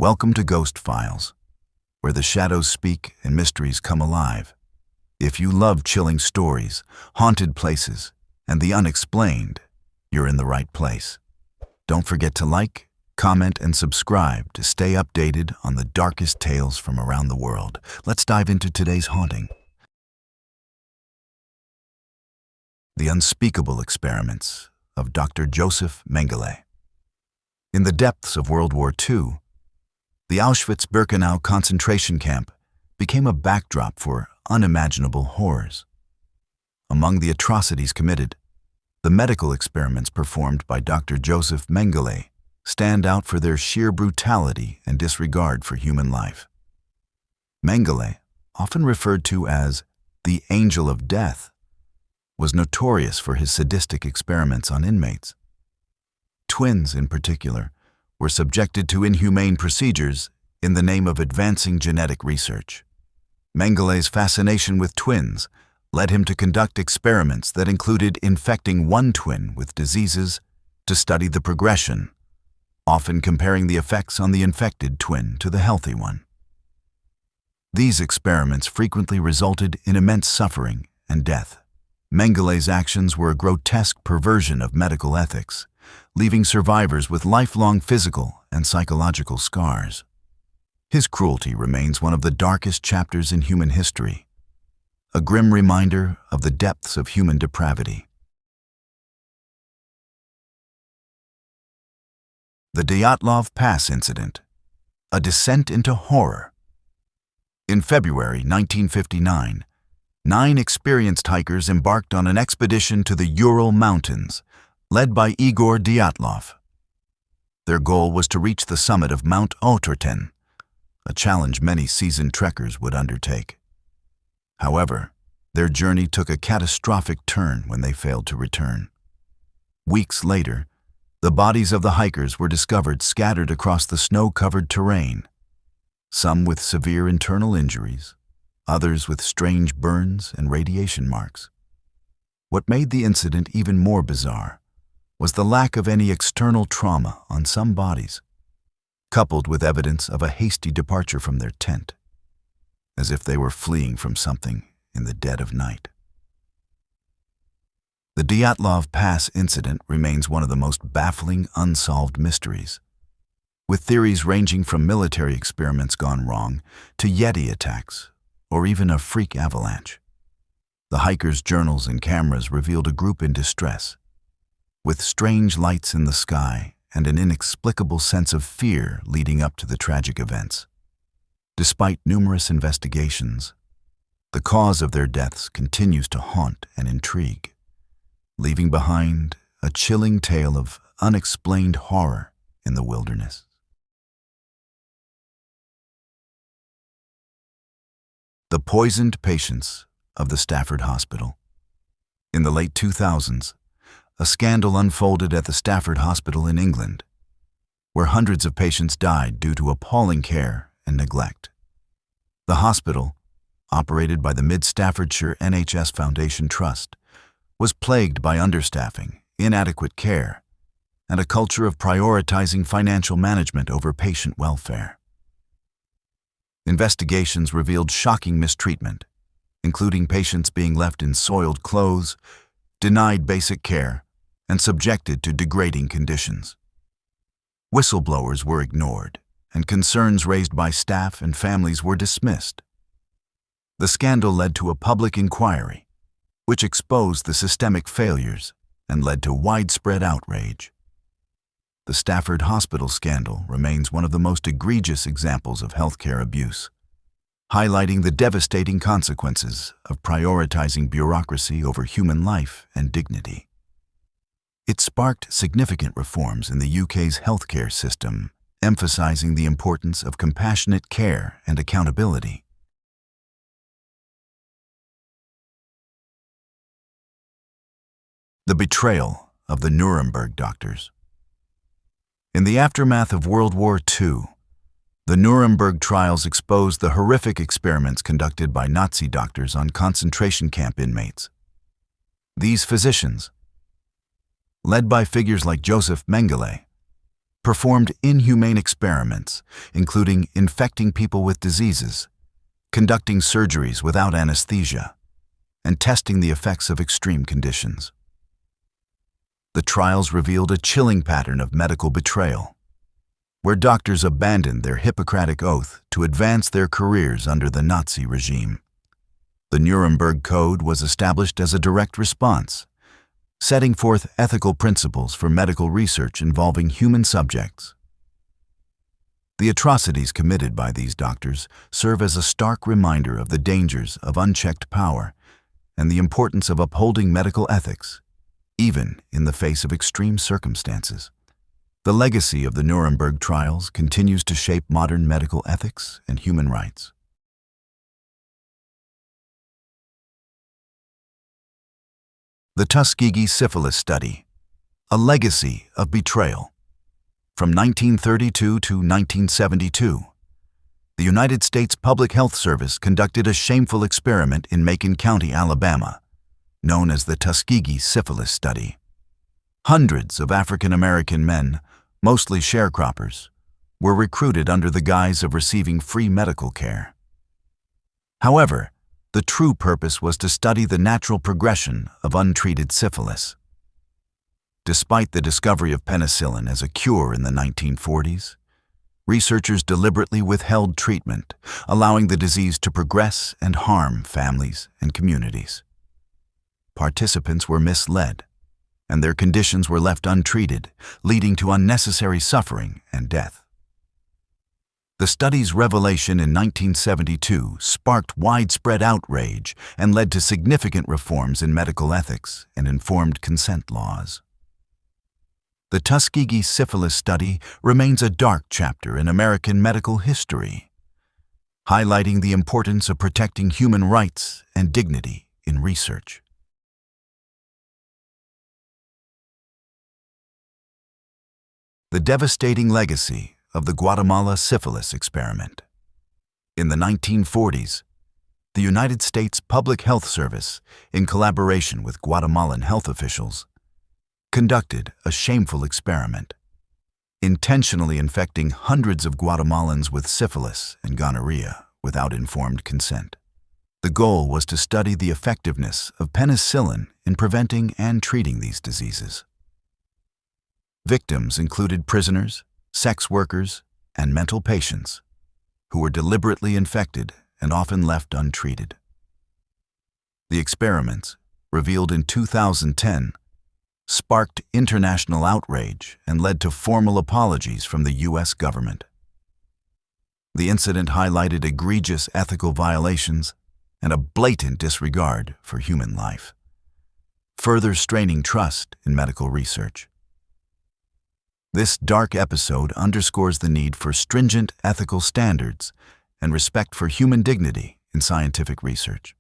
Welcome to Ghost Files, where the shadows speak and mysteries come alive. If you love chilling stories, haunted places, and the unexplained, you're in the right place. Don't forget to like, comment, and subscribe to stay updated on the darkest tales from around the world. Let's dive into today's haunting. The unspeakable experiments of Dr. Joseph Mengele. In the depths of World War II, the Auschwitz-Birkenau concentration camp became a backdrop for unimaginable horrors. Among the atrocities committed, the medical experiments performed by Dr. Joseph Mengele stand out for their sheer brutality and disregard for human life. Mengele, often referred to as the Angel of Death, was notorious for his sadistic experiments on inmates. Twins, in particular, were subjected to inhumane procedures in the name of advancing genetic research. Mengele's fascination with twins led him to conduct experiments that included infecting one twin with diseases to study the progression, often comparing the effects on the infected twin to the healthy one. These experiments frequently resulted in immense suffering and death. Mengele's actions were a grotesque perversion of medical ethics, leaving survivors with lifelong physical and psychological scars. His cruelty remains one of the darkest chapters in human history, a grim reminder of the depths of human depravity. The Dyatlov Pass Incident, a descent into horror. In February 1959, 9 experienced hikers embarked on an expedition to the Ural Mountains, led by Igor Dyatlov. Their goal was to reach the summit of Mount Otorten, a challenge many seasoned trekkers would undertake. However, their journey took a catastrophic turn when they failed to return. Weeks later, the bodies of the hikers were discovered scattered across the snow-covered terrain, some with severe internal injuries, others with strange burns and radiation marks. What made the incident even more bizarre was the lack of any external trauma on some bodies, coupled with evidence of a hasty departure from their tent, as if they were fleeing from something in the dead of night. The Dyatlov Pass incident remains one of the most baffling unsolved mysteries, with theories ranging from military experiments gone wrong to Yeti attacks or even a freak avalanche. The hikers' journals and cameras revealed a group in distress, with strange lights in the sky and an inexplicable sense of fear leading up to the tragic events. Despite numerous investigations, the cause of their deaths continues to haunt and intrigue, leaving behind a chilling tale of unexplained horror in the wilderness. The poisoned patients of the Stafford Hospital. In the late 2000s, a scandal unfolded at the Stafford Hospital in England, where hundreds of patients died due to appalling care and neglect. The hospital, operated by the Mid-Staffordshire NHS Foundation Trust, was plagued by understaffing, inadequate care, and a culture of prioritizing financial management over patient welfare. Investigations revealed shocking mistreatment, including patients being left in soiled clothes, denied basic care, and subjected to degrading conditions. Whistleblowers were ignored, and concerns raised by staff and families were dismissed. The scandal led to a public inquiry, which exposed the systemic failures and led to widespread outrage. The Stafford Hospital scandal remains one of the most egregious examples of healthcare abuse, highlighting the devastating consequences of prioritizing bureaucracy over human life and dignity. It sparked significant reforms in the UK's healthcare system, emphasizing the importance of compassionate care and accountability. The betrayal of the Nuremberg doctors. In the aftermath of World War II, the Nuremberg trials exposed the horrific experiments conducted by Nazi doctors on concentration camp inmates. These physicians, led by figures like Joseph Mengele, performed inhumane experiments, including infecting people with diseases, conducting surgeries without anesthesia, and testing the effects of extreme conditions. The trials revealed a chilling pattern of medical betrayal, where doctors abandoned their Hippocratic oath to advance their careers under the Nazi regime. The Nuremberg Code was established as a direct response, setting forth ethical principles for medical research involving human subjects. The atrocities committed by these doctors serve as a stark reminder of the dangers of unchecked power and the importance of upholding medical ethics, even in the face of extreme circumstances. The legacy of the Nuremberg trials continues to shape modern medical ethics and human rights. The Tuskegee Syphilis Study, a legacy of betrayal. From 1932 to 1972, the United States Public Health Service conducted a shameful experiment in Macon County, Alabama, known as the Tuskegee Syphilis Study. Hundreds of African American men, mostly sharecroppers, were recruited under the guise of receiving free medical care. However, the true purpose was to study the natural progression of untreated syphilis. Despite the discovery of penicillin as a cure in the 1940s, researchers deliberately withheld treatment, allowing the disease to progress and harm families and communities. Participants were misled, and their conditions were left untreated, leading to unnecessary suffering and death. The study's revelation in 1972 sparked widespread outrage and led to significant reforms in medical ethics and informed consent laws. The Tuskegee Syphilis Study remains a dark chapter in American medical history, highlighting the importance of protecting human rights and dignity in research. The devastating legacy of the Guatemala syphilis experiment. In the 1940s, the United States Public Health Service, in collaboration with Guatemalan health officials, conducted a shameful experiment, intentionally infecting hundreds of Guatemalans with syphilis and gonorrhea without informed consent. The goal was to study the effectiveness of penicillin in preventing and treating these diseases. Victims included prisoners, sex workers, and mental patients who were deliberately infected and often left untreated. The experiments, revealed in 2010, sparked international outrage and led to formal apologies from the U.S. government. The incident highlighted egregious ethical violations and a blatant disregard for human life, further straining trust in medical research. This dark episode underscores the need for stringent ethical standards and respect for human dignity in scientific research.